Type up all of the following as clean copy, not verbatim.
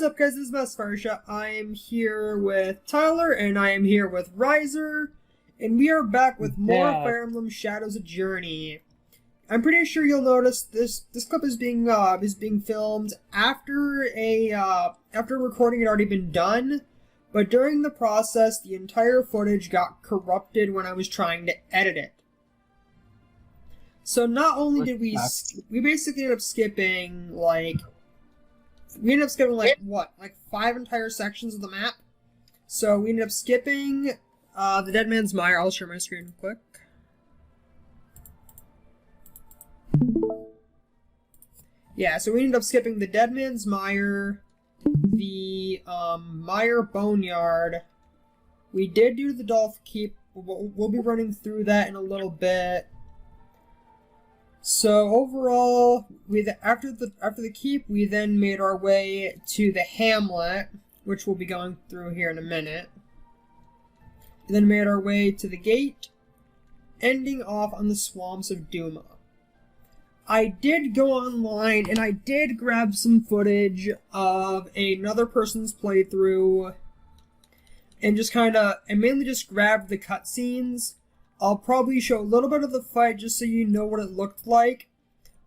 up, guys? This is Fireshot. I am here with Tyler, and I am here with Riser, and we are back with more Fire Emblem Shadows of Journey. I'm pretty sure you'll notice this clip is being filmed after after recording had already been done, but during the process, the entire footage got corrupted when I was trying to edit it. So not only did we basically ended up skipping like 5 entire sections of the map. So we ended up skipping the Dead Man's Mire. I'll share my screen real quick. Yeah, so we ended up skipping the Dead Man's Mire, the Mire Boneyard. We did do the Dolph Keep. We'll be running through that in a little bit. So overall, after the keep, we then made our way to the hamlet, which we'll be going through here in a minute. We then made our way to the gate, ending off on the swamps of Duma. I did go online and I did grab some footage of another person's playthrough, and mainly just grabbed the cutscenes. I'll probably show a little bit of the fight just so you know what it looked like,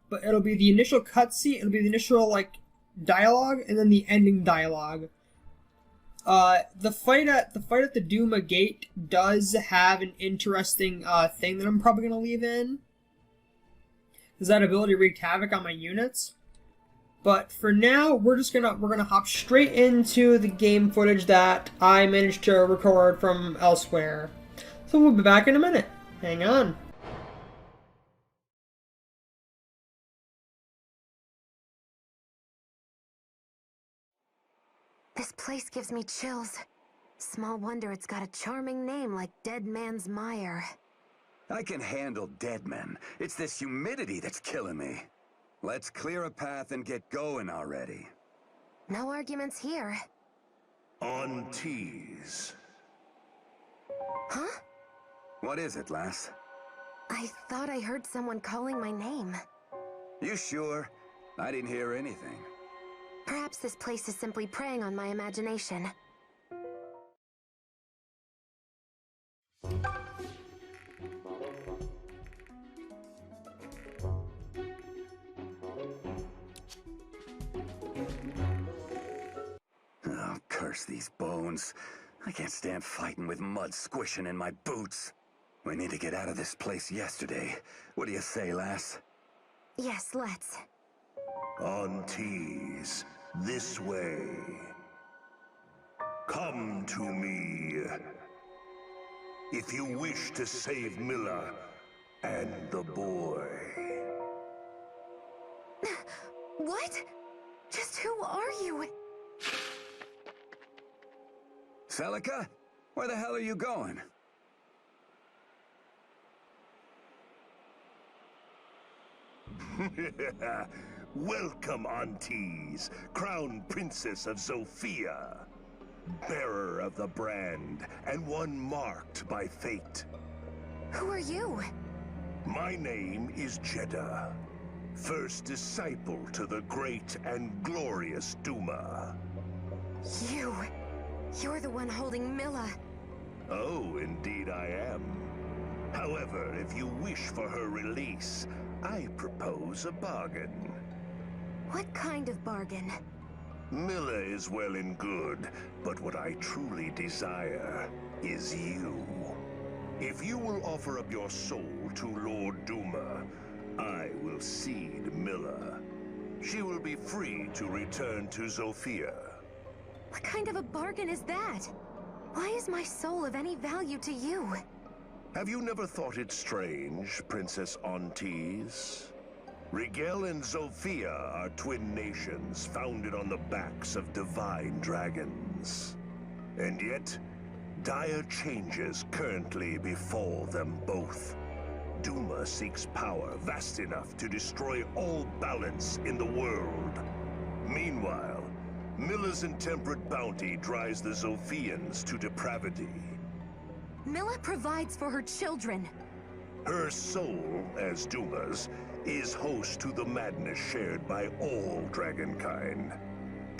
but it'll be the initial cutscene, it'll be the initial dialogue, and then the ending dialogue. The fight at the Duma gate does have an interesting thing that I'm probably gonna leave in. Is that ability to wreak havoc on my units? But for now, we're gonna hop straight into the game footage that I managed to record from elsewhere. So we'll be back in a minute. Hang on. This place gives me chills. Small wonder it's got a charming name like Dead Man's Mire. I can handle dead men. It's this humidity that's killing me. Let's clear a path and get going already. No arguments here. On tease. Huh? What is it, lass? I thought I heard someone calling my name. You sure? I didn't hear anything. Perhaps this place is simply preying on my imagination. Oh, curse these bones. I can't stand fighting with mud squishing in my boots. We need to get out of this place yesterday. What do you say, lass? Yes, let's. On tease. This way. Come to me. If you wish to save Milla and the boy. What? Just who are you? Celica? Where the hell are you going? Welcome, Aunties, Crown Princess of Zofia, bearer of the brand, and one marked by fate. Who are you? My name is Jeddah, first disciple to the great and glorious Duma. You're the one holding Milla. Oh, indeed I am. However, if you wish for her release, I propose a bargain. What kind of bargain? Milla is well and good, but what I truly desire is you. If you will offer up your soul to Lord Duma, I will cede Milla. She will be free to return to Zofia. What kind of a bargain is that? Why is my soul of any value to you? Have you never thought it strange, Princess Aunties? Rigel and Zofia are twin nations founded on the backs of divine dragons. And yet, dire changes currently befall them both. Duma seeks power vast enough to destroy all balance in the world. Meanwhile, Milla's intemperate bounty drives the Zofians to depravity. Milla provides for her children. Her soul, as Duma's, is host to the madness shared by all dragonkind.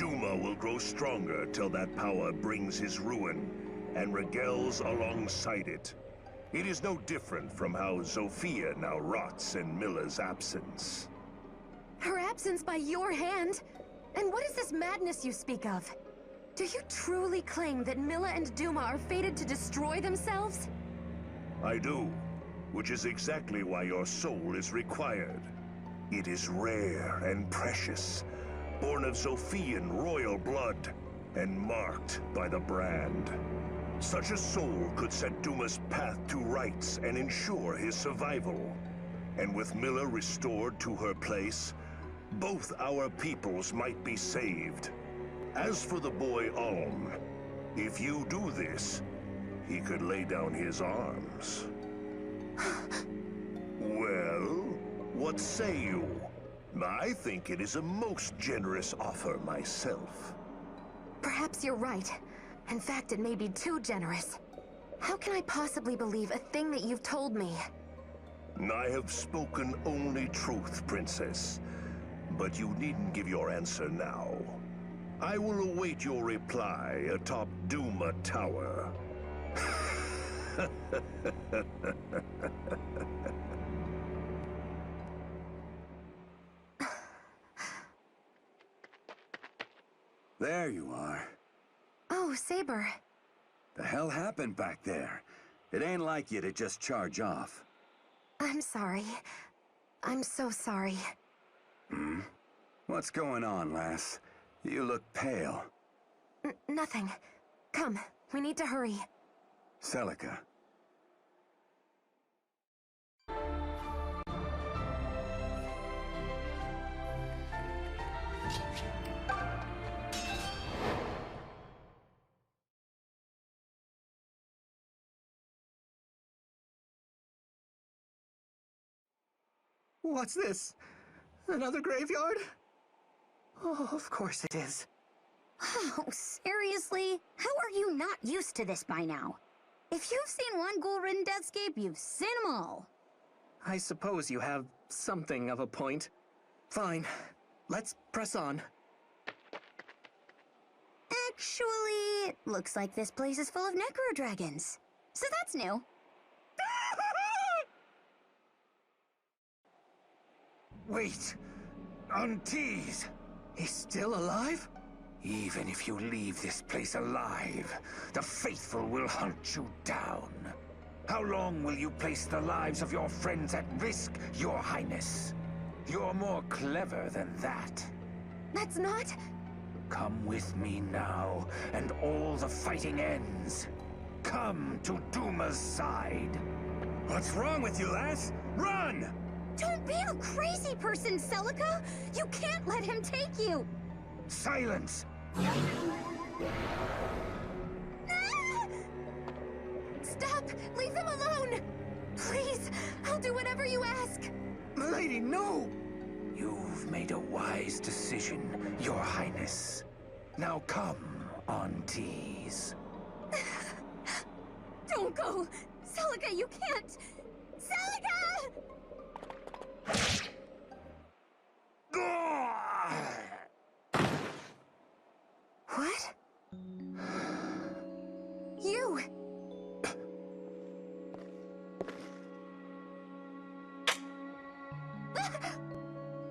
Duma will grow stronger till that power brings his ruin, and Rigel's alongside it. It is no different from how Zofia now rots in Milla's absence. Her absence by your hand? And what is this madness you speak of? Do you truly claim that Milla and Duma are fated to destroy themselves? I do, which is exactly why your soul is required. It is rare and precious, born of Zophian royal blood, and marked by the brand. Such a soul could set Duma's path to rights and ensure his survival. And with Milla restored to her place, both our peoples might be saved. As for the boy Alm, if you do this, he could lay down his arms. Well, what say you? I think it is a most generous offer myself. Perhaps you're right. In fact, it may be too generous. How can I possibly believe a thing that you've told me? I have spoken only truth, Princess. But you needn't give your answer now. I will await your reply atop Duma Tower. There you are. Oh, Saber. The hell happened back there? It ain't like you to just charge off. I'm sorry. I'm so sorry. Hmm? What's going on, lass? You look pale. Nothing. Come, we need to hurry. Celica. What's this? Another graveyard? Oh, of course it is. Oh, seriously? How are you not used to this by now? If you've seen one ghoul-ridden deathscape, you've seen them all. I suppose you have something of a point. Fine. Let's press on. Actually, it looks like this place is full of necro-dragons. So that's new. Wait! Untease! He's still alive? Even if you leave this place alive, the faithful will hunt you down. How long will you place the lives of your friends at risk, Your Highness? You're more clever than that. That's not... Come with me now, and all the fighting ends. Come to Duma's side. What's wrong with you, lass? Run! Don't be a crazy person, Celica! You can't let him take you! Silence! Stop! Leave them alone! Please, I'll do whatever you ask. Milady, no! You've made a wise decision, Your Highness. Now come, Aunties. Don't go! Celica, you can't! Celica! What? You!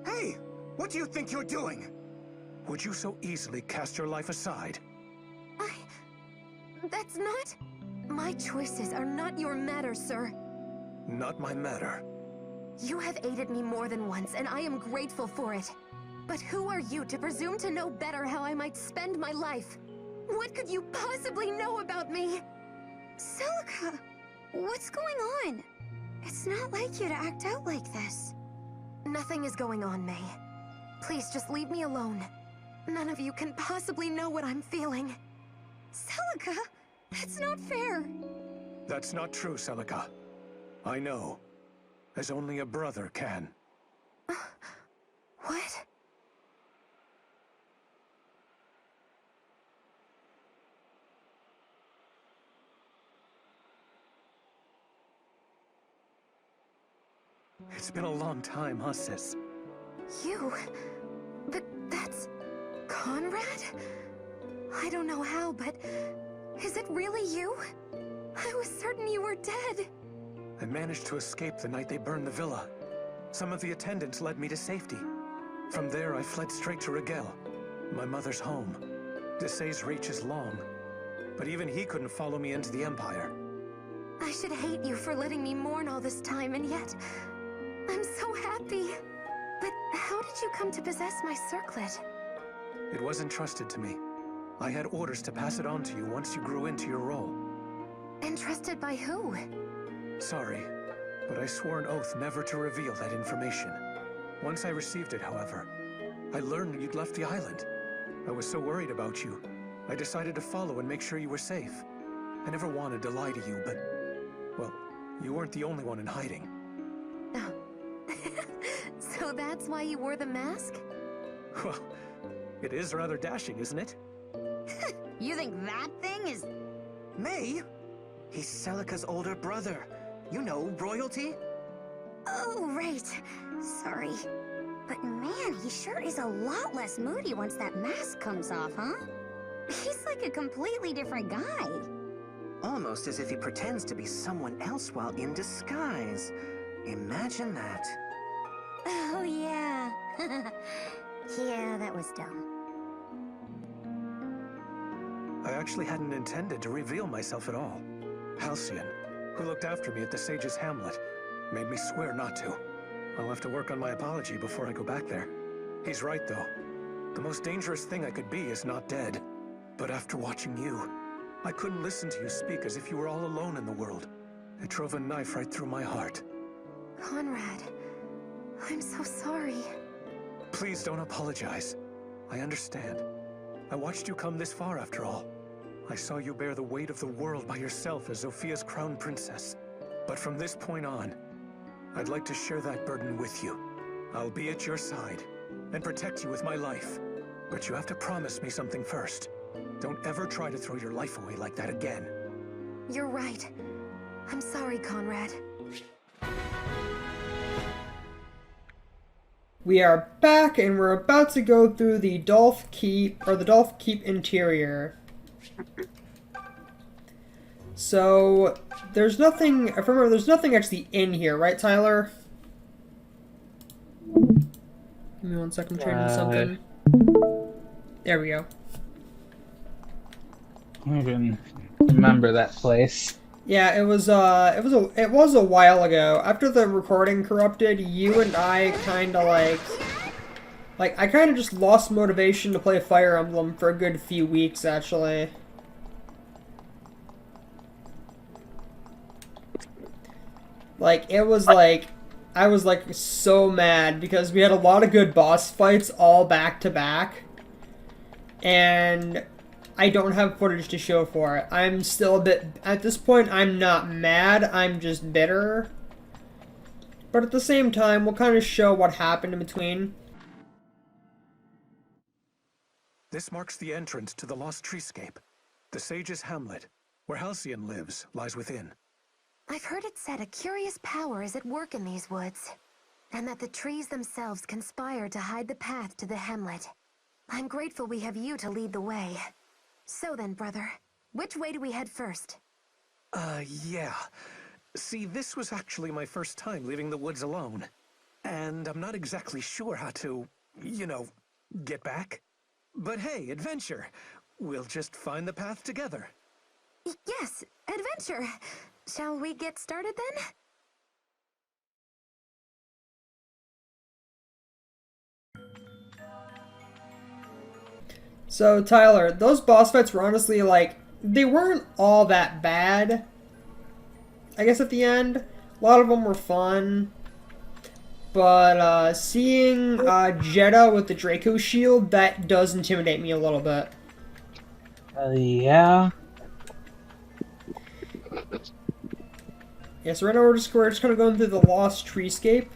Hey! What do you think you're doing? Would you so easily cast your life aside? That's not... My choices are not your matter, sir. Not my matter. You have aided me more than once, and I am grateful for it. But who are you to presume to know better how I might spend my life? What could you possibly know about me? Celica, what's going on? It's not like you to act out like this. Nothing is going on, May. Please just leave me alone. None of you can possibly know what I'm feeling. Celica, that's not fair. That's not true, Celica. I know. As only a brother can. What? It's been a long time, huh, sis? You? But that's... Khan? Conrad? I don't know how, but is it really you? I was certain you were dead. I managed to escape the night they burned the villa. Some of the attendants led me to safety. From there, I fled straight to Rigel, my mother's home. Desai's reach is long, but even he couldn't follow me into the Empire. I should hate you for letting me mourn all this time, and yet I'm so happy. But how did you come to possess my circlet? It was entrusted to me. I had orders to pass it on to you once you grew into your role. Entrusted by who? Sorry, but I swore an oath never to reveal that information. Once I received it, however, I learned you'd left the island. I was so worried about you, I decided to follow and make sure you were safe. I never wanted to lie to you, but, well, you weren't the only one in hiding. Oh. So that's why you wore the mask? Well, it is rather dashing, isn't it? You think that thing is... May? He's Celica's older brother. You know, royalty? Oh, right. Sorry. But man, he sure is a lot less moody once that mask comes off, huh? He's like a completely different guy. Almost as if he pretends to be someone else while in disguise. Imagine that. Oh, yeah. Yeah, that was dumb. I actually hadn't intended to reveal myself at all. Halcyon, who looked after me at the Sage's Hamlet, made me swear not to. I'll have to work on my apology before I go back there. He's right, though. The most dangerous thing I could be is not dead. But after watching you, I couldn't listen to you speak as if you were all alone in the world. It drove a knife right through my heart. Conrad, I'm so sorry. Please don't apologize. I understand. I watched you come this far after all. I saw you bear the weight of the world by yourself as Zophia's crown princess. But from this point on, I'd like to share that burden with you. I'll be at your side and protect you with my life. But you have to promise me something first. Don't ever try to throw your life away like that again. You're right. I'm sorry, Conrad. We are back and we're about to go through the Dolph Keep, or the Dolph Keep interior. So, there's nothing, if I remember, there's nothing actually in here, right, Tyler? Give me 1 second, I'm changing something. There we go. I don't even remember that place. Yeah, it was a while ago. After the recording corrupted, you and I kinda I kinda just lost motivation to play Fire Emblem for a good few weeks, actually. I was so mad because we had a lot of good boss fights all back to back. And I don't have footage to show for it. I'm still a bit... At this point, I'm not mad. I'm just bitter. But at the same time, we'll kind of show what happened in between. This marks the entrance to the Lost Treescape. The Sage's Hamlet, where Halcyon lives, lies within. I've heard it said a curious power is at work in these woods, and that the trees themselves conspire to hide the path to the hamlet. I'm grateful we have you to lead the way. So then, brother, which way do we head first? Yeah. See, this was actually my first time leaving the woods alone. And I'm not exactly sure how to, get back. But hey, adventure. We'll just find the path together. Yes, adventure. Shall we get started then? So, Tyler, those boss fights were honestly, they weren't all that bad. I guess at the end, a lot of them were fun. But, seeing, Jeddah with the Draco shield, that does intimidate me a little bit. Yeah. Yeah, so right now we're just kind of going through the Lost Treescape.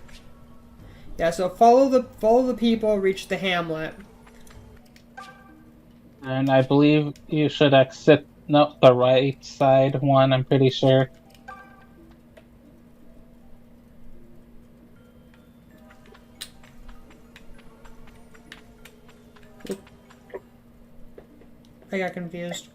Yeah, so follow the people, reach the hamlet. And I believe you should exit, no, the right side one, I'm pretty sure. I got confused.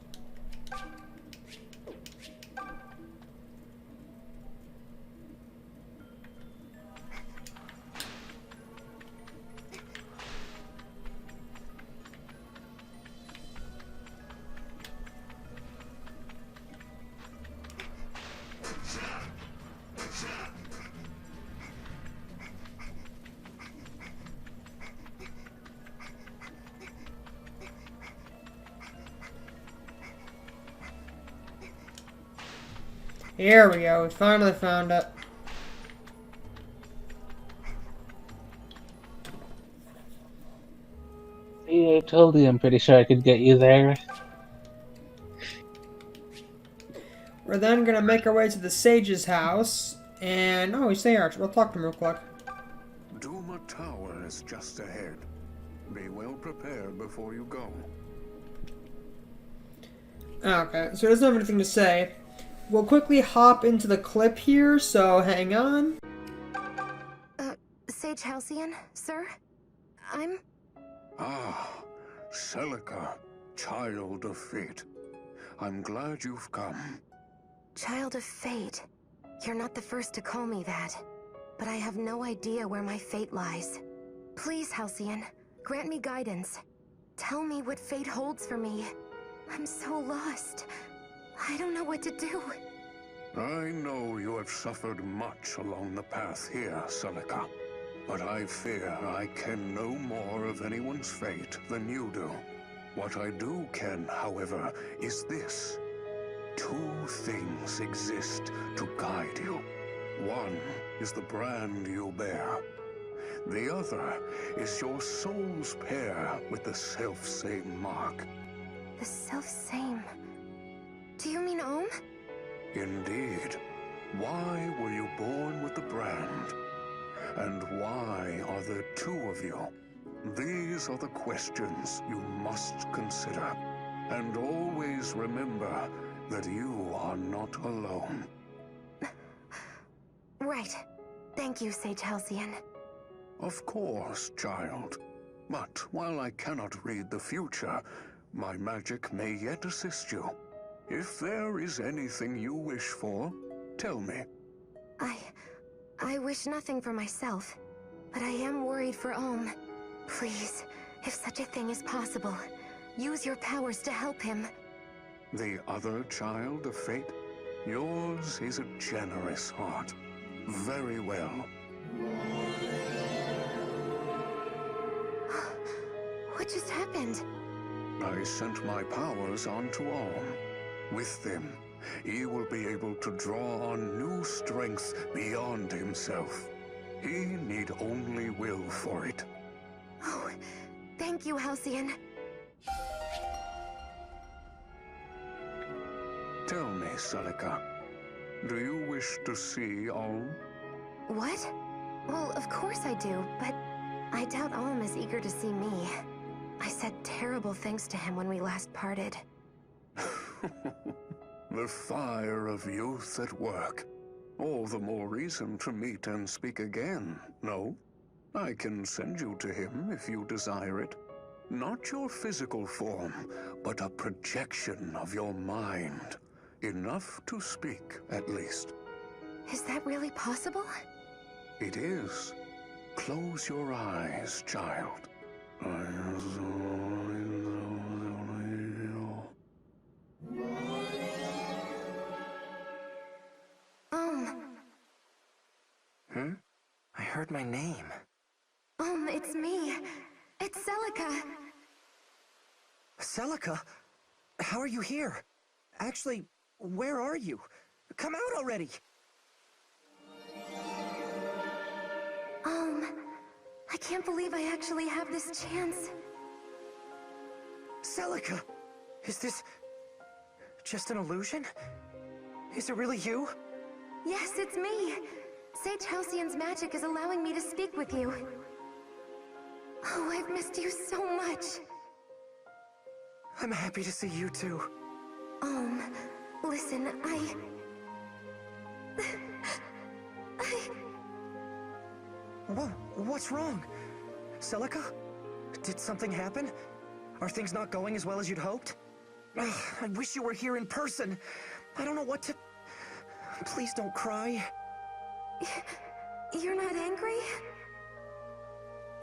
Here we go, we finally found it. See, I told you I'm pretty sure I could get you there. We're then gonna make our way to the sage's house, and oh, he's there. We'll talk to him real quick. Duma Tower is just ahead. Be well prepared before you go. Okay, so he doesn't have anything to say. We'll quickly hop into the clip here, so hang on. Sage Halcyon, sir? I'm... Ah, Celica, child of fate. I'm glad you've come. Child of fate. You're not the first to call me that. But I have no idea where my fate lies. Please, Halcyon, grant me guidance. Tell me what fate holds for me. I'm so lost. I don't know what to do. I know you have suffered much along the path here, Celica. But I fear I ken no more of anyone's fate than you do. What I do ken, however, is this. 2 things exist to guide you. One is the brand you bear. The other is your soul's pair with the self-same mark. The self-same... Do you mean Ohm? Indeed. Why were you born with the brand? And why are there 2 of you? These are the questions you must consider. And always remember that you are not alone. Right. Thank you, Sage Halcyon. Of course, child. But while I cannot read the future, my magic may yet assist you. If there is anything you wish for, tell me. I wish nothing for myself, but I am worried for Ohm. Please, if such a thing is possible, use your powers to help him. The other child of fate? Yours is a generous heart. Very well. What just happened? I sent my powers on to Ohm. With them, he will be able to draw on new strength beyond himself. He need only will for it. Oh, thank you, Halcyon. Tell me, Celica, do you wish to see Ohm? What? Well, of course I do, but I doubt Ohm is eager to see me. I said terrible things to him when we last parted. The fire of youth at work. All the more reason to meet and speak again, no? I can send you to him if you desire it. Not your physical form, but a projection of your mind. Enough to speak, at least. Is that really possible? It is. Close your eyes, child. Hmm? I heard my name. It's me. It's Celica. Celica? How are you here? Actually, where are you? Come out already! I can't believe I actually have this chance. Celica! Is this... just an illusion? Is it really you? Yes, it's me. Sage Halcyon's magic is allowing me to speak with you. Oh, I've missed you so much. I'm happy to see you too. Listen, What's wrong? Celica? Did something happen? Are things not going as well as you'd hoped? Ugh, I wish you were here in person. I don't know what to... Please don't cry. You're not angry?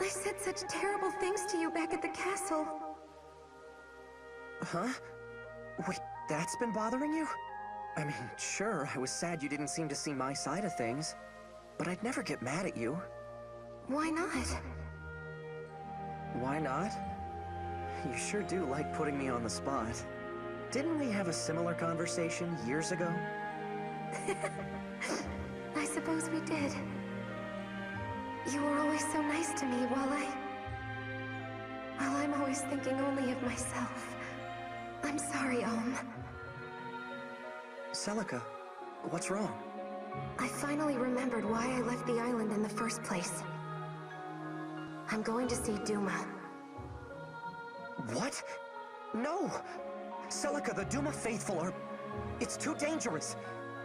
I said such terrible things to you back at the castle. Huh? Wait, that's been bothering you? I mean, sure, I was sad you didn't seem to see my side of things, but I'd never get mad at you. Why not? Why not? You sure do like putting me on the spot. Didn't we have a similar conversation years ago? I suppose we did. You were always so nice to me while I'm always thinking only of myself. I'm sorry, Celica, what's wrong? I finally remembered why I left the island in the first place. I'm going to see Duma. What? No! Celica, the Duma faithful are... It's too dangerous.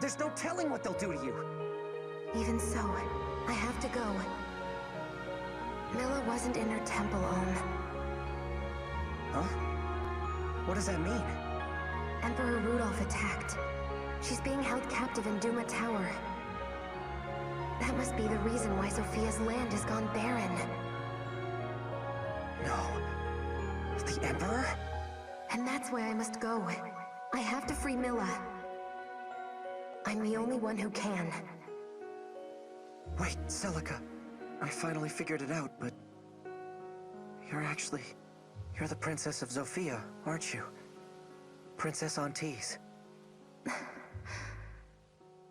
There's no telling what they'll do to you. Even so, I have to go. Milla wasn't in her temple, Huh? What does that mean? Emperor Rudolph attacked. She's being held captive in Duma Tower. That must be the reason why Sophia's land has gone barren. No. The Emperor? And that's why I must go. I have to free Milla. I'm the only one who can. Wait, Celica. I finally figured it out, but... You're the Princess of Zofia, aren't you? Princess Antís.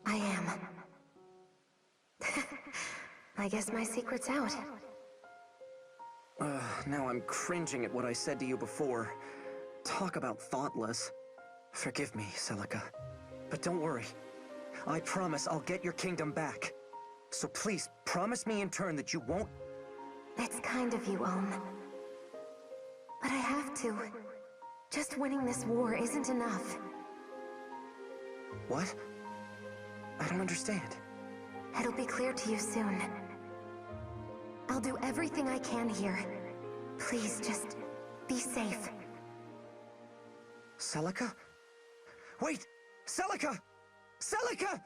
I am. I guess my secret's out. Now I'm cringing at what I said to you before. Talk about thoughtless. Forgive me, Celica. But don't worry. I promise I'll get your kingdom back. So please, promise me in turn that you won't... It's kind of you, But I have to. Just winning this war isn't enough. What? I don't understand. It'll be clear to you soon. I'll do everything I can here. Please, just be safe. Celica? Wait! Celica! Celica!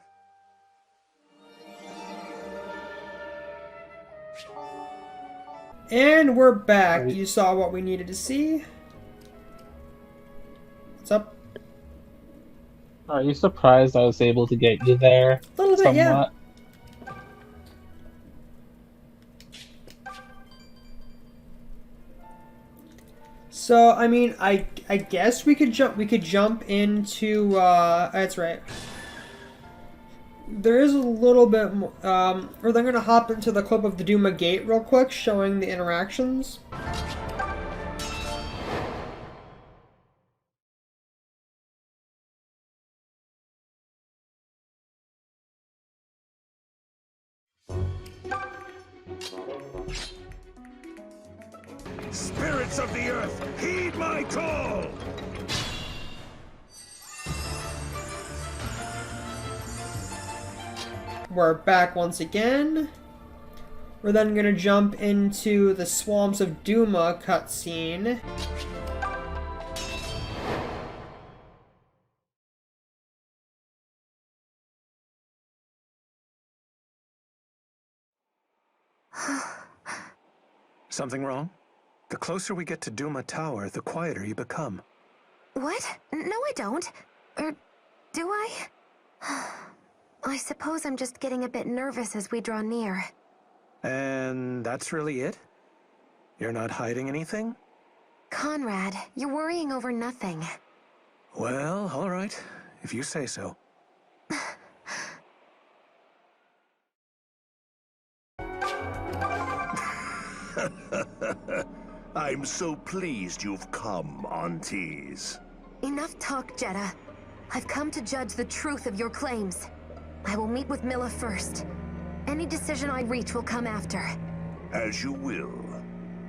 And we're back. You saw what we needed to see. What's up? Are you surprised I was able to get you there? A little bit, somewhat? yeah. So, I mean, I guess we could jump into, that's right. There is a little bit more, or they're gonna hop into the clip of the Duma Gate real quick, showing the interactions. Spirits of the earth, heed my call! We're back once again. We're then gonna jump into the Swamps of Duma cutscene. Something wrong? The closer we get to Duma Tower, the quieter you become. What? No, I don't. Or do I? I suppose I'm just getting a bit nervous as we draw near. And that's really it? You're not hiding anything? Conrad, you're worrying over nothing. Well, all right, if you say so. I'm so pleased you've come, Antís. Enough talk, Jeddah. I've come to judge the truth of your claims. I will meet with Milla first. Any decision I reach will come after. As you will.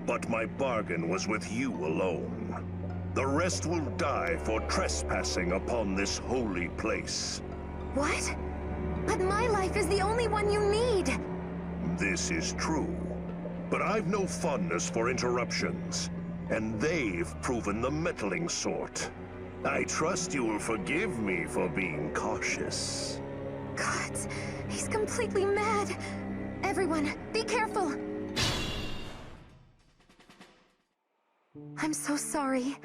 But my bargain was with you alone. The rest will die for trespassing upon this holy place. What? But my life is the only one you need! This is true. But I've no fondness for interruptions. And they've proven the meddling sort. I trust you will forgive me for being cautious. Gods, he's completely mad. Everyone, be careful. I'm so sorry.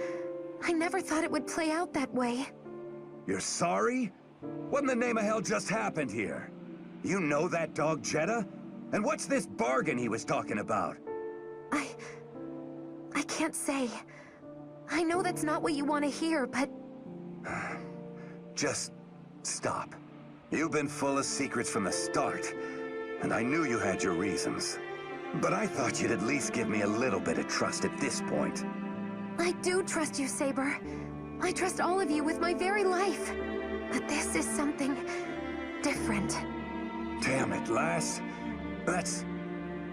I never thought it would play out that way. You're sorry? What in the name of hell just happened here? You know that dog Jeddah? And what's this bargain he was talking about? I can't say. I know that's not what you want to hear, but... Just stop. You've been full of secrets from the start, and I knew you had your reasons. But I thought you'd at least give me a little bit of trust at this point. I do trust you, Saber. I trust all of you with my very life. But this is something different. Damn it, lass. That's...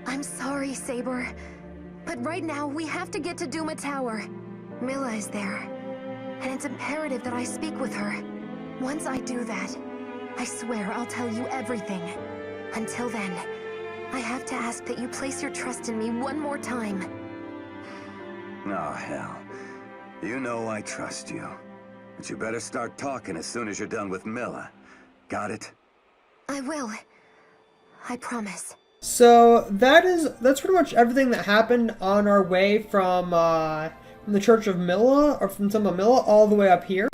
I'm sorry, Saber. But right now, we have to get to Duma Tower. Milla is there. And it's imperative that I speak with her. Once I do that, I swear I'll tell you everything. Until then, I have to ask that you place your trust in me one more time. Oh, hell. You know I trust you. But you better start talking as soon as you're done with Milla. Got it? I will. I promise. So that's pretty much everything that happened on our way from the Church of Milla, or from Temple of Milla, all the way up here.